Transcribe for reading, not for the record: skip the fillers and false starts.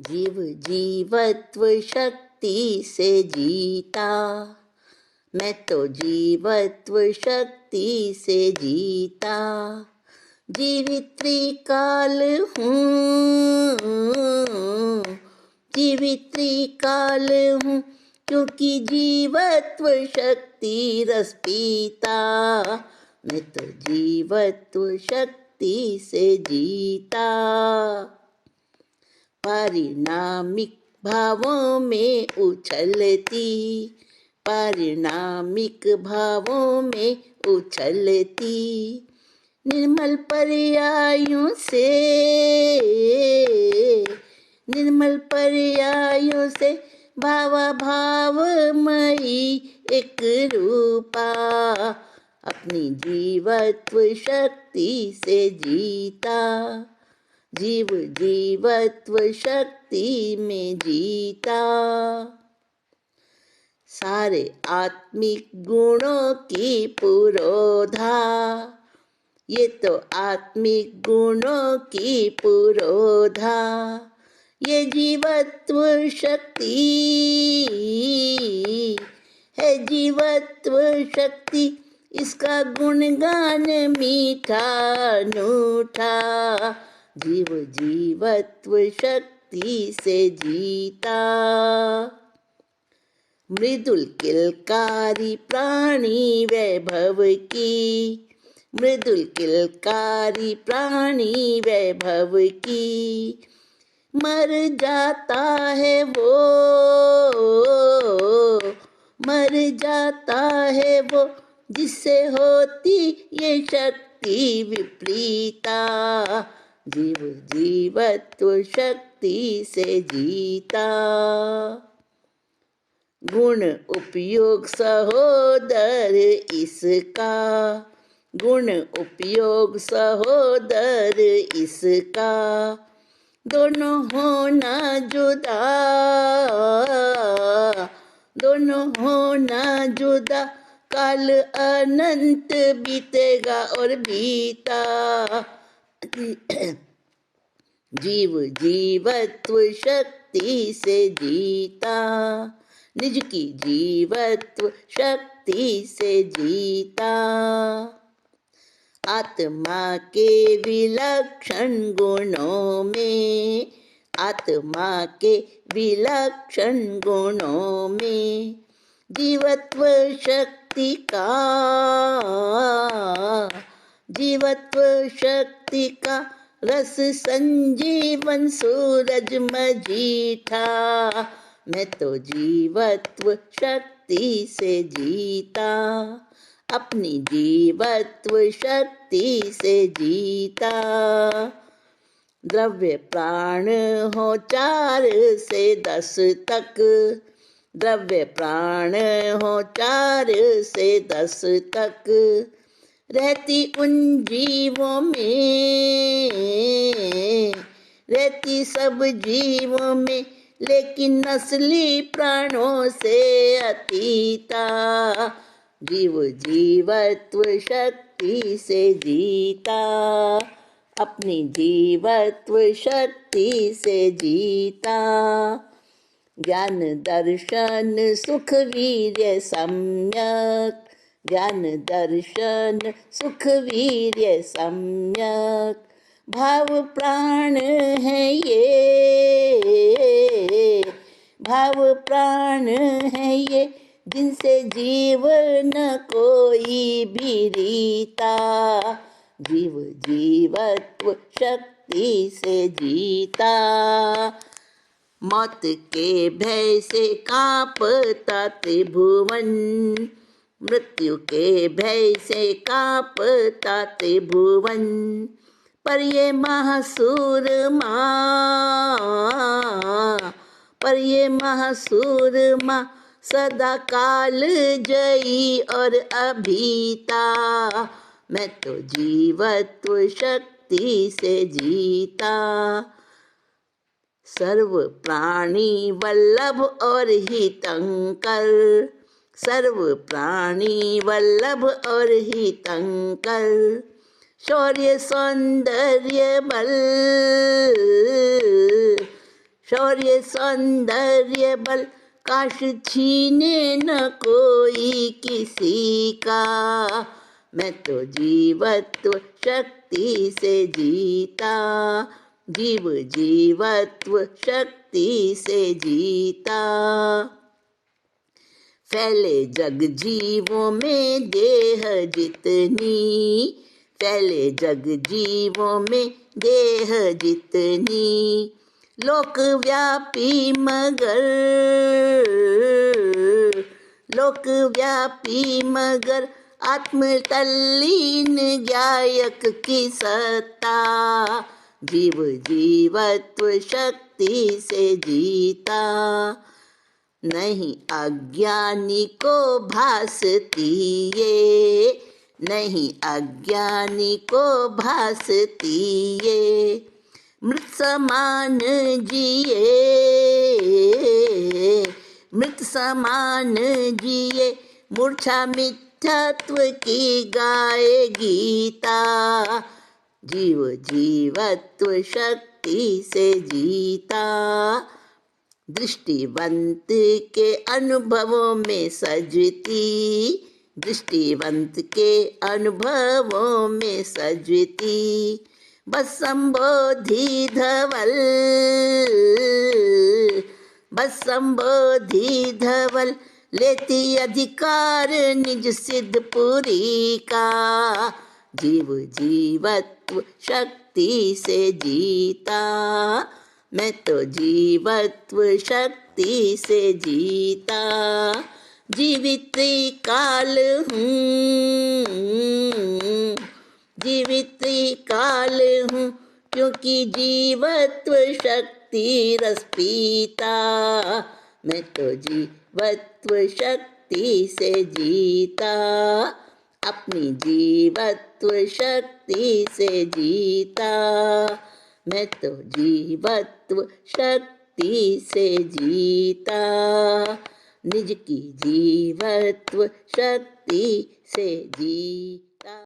जीव जीवत्व शक्ति से जीता, मैं तो जीवत्व शक्ति से जीता। जीवित त्रिकाल हूँ, जीवित त्रिकाल हूँ, क्योंकि जीवत्व शक्ति रस पीता। मैं तो जीवत्व शक्ति से जीता। पारिणामिक भावों में उछलती, पारिणामिक भावों में उछलती, निर्मल पर्यायों से, निर्मल पर्यायों से भावा भावमयी एक रूपा। अपनी जीवत्व शक्ति से जीता, जीव जीवत्व शक्ति में जीता। सारे आत्मिक गुणों की पुरोधा, ये तो आत्मिक गुणों की पुरोधा। ये जीवत्व शक्ति है, जीवत्व शक्ति, इसका गुणगान मीठा अनूठा। जीव जीवत्व शक्ति से जीता। मृदुल किलकारी प्राणी वैभव की, मृदुल किलकारी प्राणी वैभव की, मर जाता है वो, मर जाता है वो, जिससे होती ये शक्ति विपरीता। जीव जीवत्व शक्ति से जीता। गुण उपयोग सहोदर इसका, गुण उपयोग सहोदर इसका, दोनों होना जुदा, दोनों होना जुदा, काल अनंत बीतेगा और बीता। जीव जीवत्व शक्ति से जीता, निज की जीवत्व शक्ति से जीता। आत्मा के विलक्षण गुणों में, आत्मा के विलक्षण गुणों में, जीवत्व शक्ति का, जीवत्व शक्ति का रस संजीवन सूरज मजीठा। मैं तो जीवत्व शक्ति से जीता, अपनी जीवत्व शक्ति से जीता। द्रव्य प्राण हो 4 से 10 तक, द्रव्य प्राण हो 4 से 10 तक, रहती उन जीवों में, रहती सब जीवों में, लेकिन नस्ली प्राणों से अतीता। जीव जीवत्व शक्ति से जीता, अपनी जीवत्व शक्ति से जीता। ज्ञान दर्शन सुख वीर्य सम्यक, ज्ञान दर्शन सुख वीर्य सम्यक, भाव प्राण है ये, भाव प्राण है ये, जिनसे जीव न कोई भी रीता। जीव जीवत्व शक्ति से जीता। मौत के भय से कांपता त्रिभुवन, मृत्यु के भय से कांपता त्रिभुवन, पर ये महासूर माँ, पर ये महासूर माँ सदा काल जयी और अभीता। मैं तो जीवत्व शक्ति से जीता। सर्व प्राणी वल्लभ और हितंकर, सर्व प्राणी वल्लभ और हितंकर, शौर्य सौंदर्य बल, शौर्य सौंदर्य बल काश छीने न कोई किसी का। मैं तो जीवत्व शक्ति से जीता, जीव जीवत्व शक्ति से जीता। फैले जग जीवों में देह जितनी, फैले जग जीवों में देह जितनी, लोकव्यापी मगर, लोकव्यापी मगर आत्म तल्लीन गायक की सत्ता। जीव जीवत्व शक्ति से जीता, नहीं अज्ञानी को भासती ये, नहीं अज्ञानी को भासती ये। मृत समान जिए, मृत समान जिए, मूर्छा मिथ्यात्व की गाए गीता। जीव जीवत्व शक्ति से जीता, दृष्टिवंत के अनुभवों में सजती, दृष्टिवंत के अनुभवों में सजती। बस संबोधि धवल, बस संबोधि धवल, लेती अधिकार निज सिद्धपुरी का। जीव जीवत्व शक्ति से जीता, मैं तो जीवत्व शक्ति से जीता। जीवित काल हूँ, जीवित काल हूँ, क्योंकि जीवत्व शक्ति रस पीता। मैं तो जीवत्व शक्ति से जीता, अपनी जीवत्व शक्ति से जीता। मैं तो जीवत्व शक्ति से जीता, निज की जीवत्व शक्ति से जी।